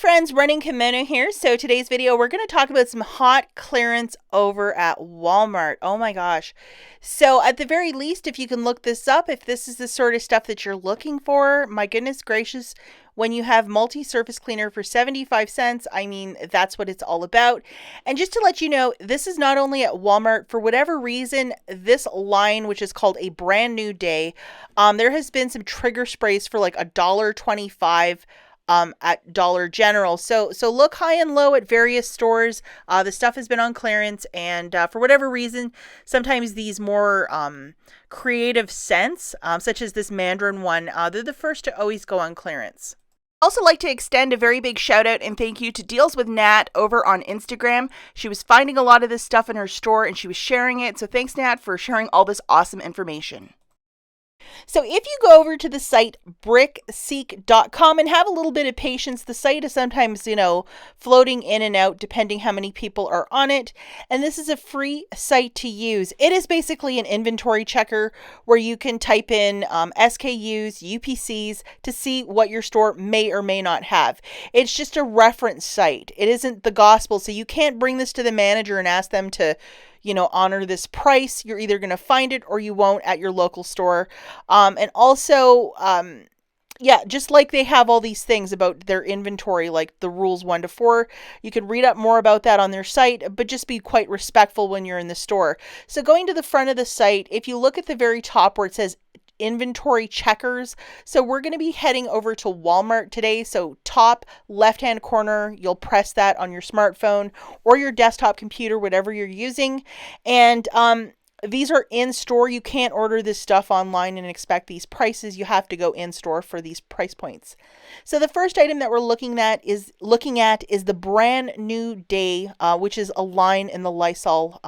friends, Running Kimono here. So today's video, we're going to talk about some hot clearance over at Walmart. Oh my gosh. So at the very least, if you can look this up, if this is the sort of stuff that you're looking for, my goodness gracious, when you have multi-surface cleaner for 75 cents, I mean, that's what it's all about. And just to let you know, this is not only at Walmart. For whatever reason, this line, which is called a brand new day, there has been some trigger sprays for like $1.25 at Dollar General. So look high and low at various stores. The stuff has been on clearance, and for whatever reason, sometimes these more creative scents, such as this mandarin one, they're the first to always go on clearance. Also like to extend a very big shout out and thank you to Deals with Nat over on Instagram. She was finding a lot of this stuff in her store and she was sharing it. So thanks, Nat, for sharing all this awesome information. So if you go over to the site BrickSeek.com and have a little bit of patience, the site is sometimes, floating in and out depending how many people are on it. And this is a free site to use. It is basically an inventory checker where you can type in SKUs, UPCs to see what your store may or may not have. It's just a reference site. It isn't the gospel. So you can't bring this to the manager and ask them to honor this price. You're either going to find it or you won't at your local store. And also, just like they have all these things about their inventory, like the rules 1 to 4, you can read up more about that on their site, but just be quite respectful when you're in the store. So going to the front of the site, if you look at the very top where it says inventory checkers. So we're going to be heading over to Walmart today. So top left-hand corner, you'll press that on your smartphone or your desktop computer, whatever you're using. And these are in store. You can't order this stuff online and expect these prices. You have to go in store for these price points. So the first item that we're looking at is the brand new day, which is a line in the Lysol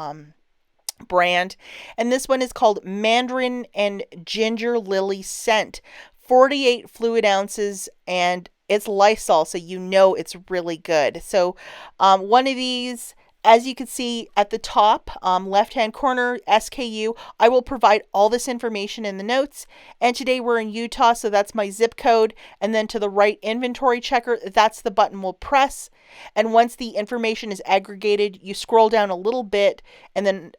brand, and this one is called Mandarin and Ginger Lily Scent, 48 fluid ounces, and it's Lysol, so it's really good. So one of these, as you can see at the top left hand corner, SKU, I will provide all this information in the notes. And today we're in Utah, so that's my zip code. And then to the right, inventory checker, that's the button we'll press. And once the information is aggregated, you scroll down a little bit and then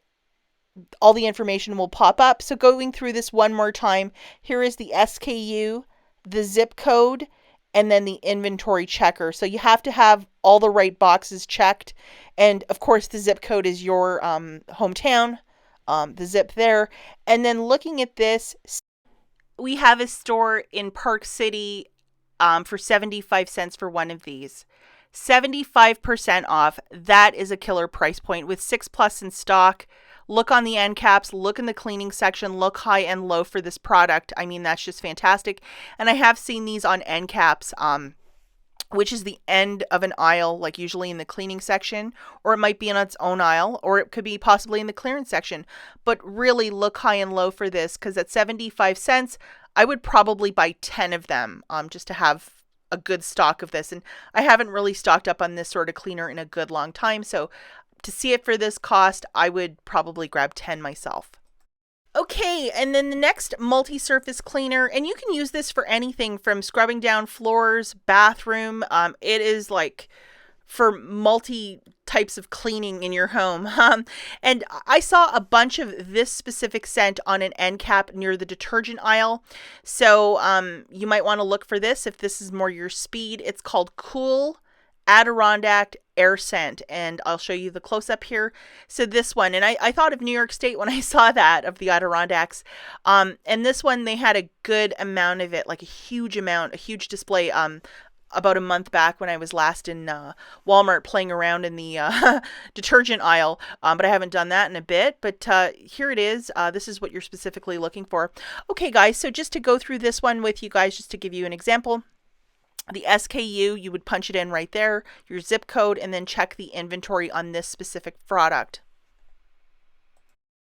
all the information will pop up. So going through this one more time, here is the SKU, the zip code, and then the inventory checker. So you have to have all the right boxes checked. And of course, the zip code is your hometown, the zip there. And then looking at this, we have a store in Park City for 75 cents for one of these. 75% off. That is a killer price point with 6+ in stock. Look on the end caps, look in the cleaning section, look high and low for this product. I mean, that's just fantastic. And I have seen these on end caps, which is the end of an aisle, like usually in the cleaning section, or it might be in its own aisle, or it could be possibly in the clearance section. But really look high and low for this, because at 75 cents, I would probably buy 10 of them just to have a good stock of this. And I haven't really stocked up on this sort of cleaner in a good long time, so to see it for this cost, I would probably grab 10 myself. Okay, and then the next multi-surface cleaner, and you can use this for anything from scrubbing down floors, bathroom. It is like for multi types of cleaning in your home. And I saw a bunch of this specific scent on an end cap near the detergent aisle. So you might want to look for this if this is more your speed. It's called Cool Adirondack Air Scent, and I'll show you the close-up here. So this one, and I thought of New York State when I saw that, of the Adirondacks, and this one, they had a good amount of it, like a huge display, about a month back when I was last in Walmart playing around in the detergent aisle, but I haven't done that in a bit. But here it is. This is what you're specifically looking for. Okay, guys, so just to go through this one with you guys, just to give you an example, the SKU, you would punch it in right there, your zip code, and then check the inventory on this specific product.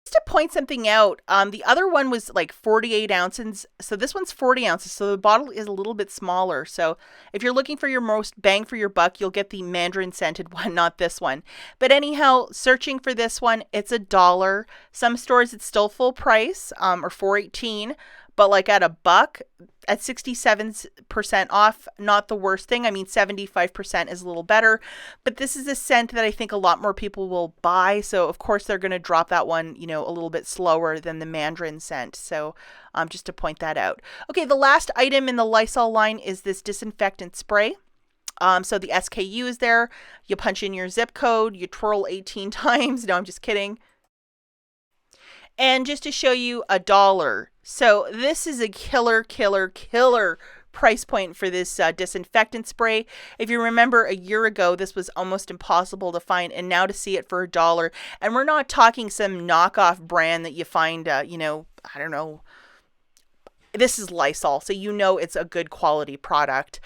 Just to point something out, the other one was like 48 ounces. So this one's 40 ounces. So the bottle is a little bit smaller. So if you're looking for your most bang for your buck, you'll get the mandarin scented one, not this one. But anyhow, searching for this one, it's $1. Some stores it's still full price, or $4.18. but like at $1 at 67% off, not the worst thing. I mean, 75% is a little better, but this is a scent that I think a lot more people will buy. So of course they're going to drop that one, you know, a little bit slower than the mandarin scent. So just to point that out. Okay, the last item in the Lysol line is this disinfectant spray. So the SKU is there. You punch in your zip code, you twirl 18 times. No, I'm just kidding. And just to show you $1. So this is a killer price point for this disinfectant spray. If you remember a year ago, this was almost impossible to find, and now to see it for $1. And we're not talking some knockoff brand that you find, you know, I don't know. This is Lysol, so you know it's a good quality product.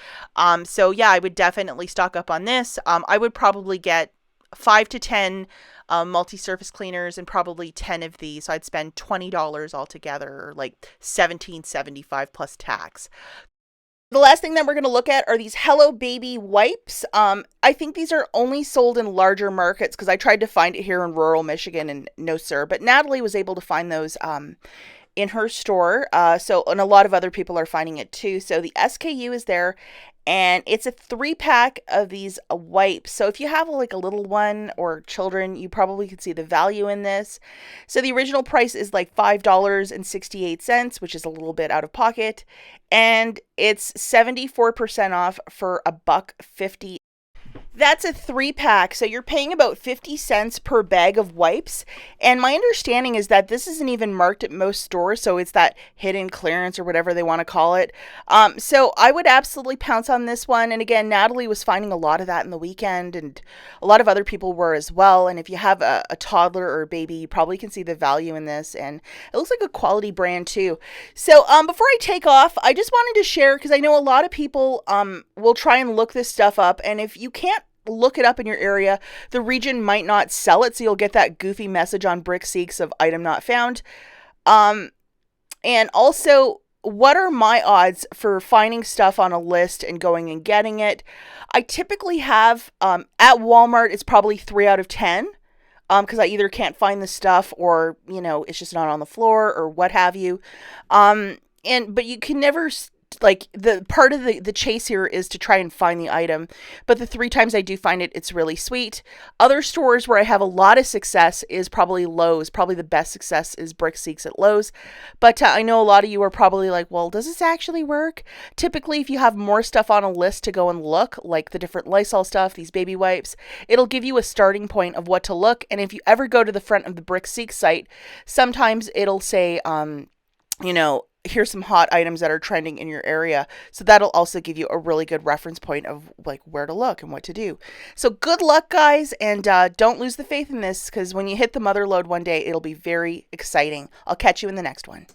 So yeah, I would definitely stock up on this. I would probably get 5 to 10 multi-surface cleaners and probably 10 of these. So I'd spend $20 altogether, or like $17.75 plus tax. The last thing that we're going to look at are these Hello Baby wipes. I think these are only sold in larger markets because I tried to find it here in rural Michigan and no sir. But Natalie was able to find those in her store. And a lot of other people are finding it too. So the SKU is there, and it's a 3-pack of these wipes. So if you have like a little one or children, you probably could see the value in this. So the original price is like $5.68, which is a little bit out of pocket, and it's 74% off for $1.50. That's a 3-pack, so you're paying about 50 cents per bag of wipes. And my understanding is that this isn't even marked at most stores, so it's that hidden clearance or whatever they want to call it. So I would absolutely pounce on this one. And again, Natalie was finding a lot of that in the weekend, and a lot of other people were as well. And if you have a toddler or a baby, you probably can see the value in this. And it looks like a quality brand too. So before I take off, I just wanted to share, because I know a lot of people will try and look this stuff up. And if you can't look it up in your area, the region might not sell it, so you'll get that goofy message on BrickSeek of item not found. And also, what are my odds for finding stuff on a list and going and getting it? I typically have at Walmart, it's probably 3 out of 10, because I either can't find the stuff, or you know, it's just not on the floor or what have you. But you can never, like, the part of the chase here is to try and find the item. But the 3 times I do find it, it's really sweet. Other stores where I have a lot of success is probably Lowe's. Probably the best success is BrickSeek at Lowe's. But I know a lot of you are probably like, well, does this actually work? Typically, if you have more stuff on a list to go and look, like the different Lysol stuff, these baby wipes, it'll give you a starting point of what to look. And if you ever go to the front of the BrickSeek site, sometimes it'll say, you know, here's some hot items that are trending in your area. So that'll also give you a really good reference point of like where to look and what to do. So good luck, guys, and don't lose the faith in this, because when you hit the mother load one day, it'll be very exciting. I'll catch you in the next one.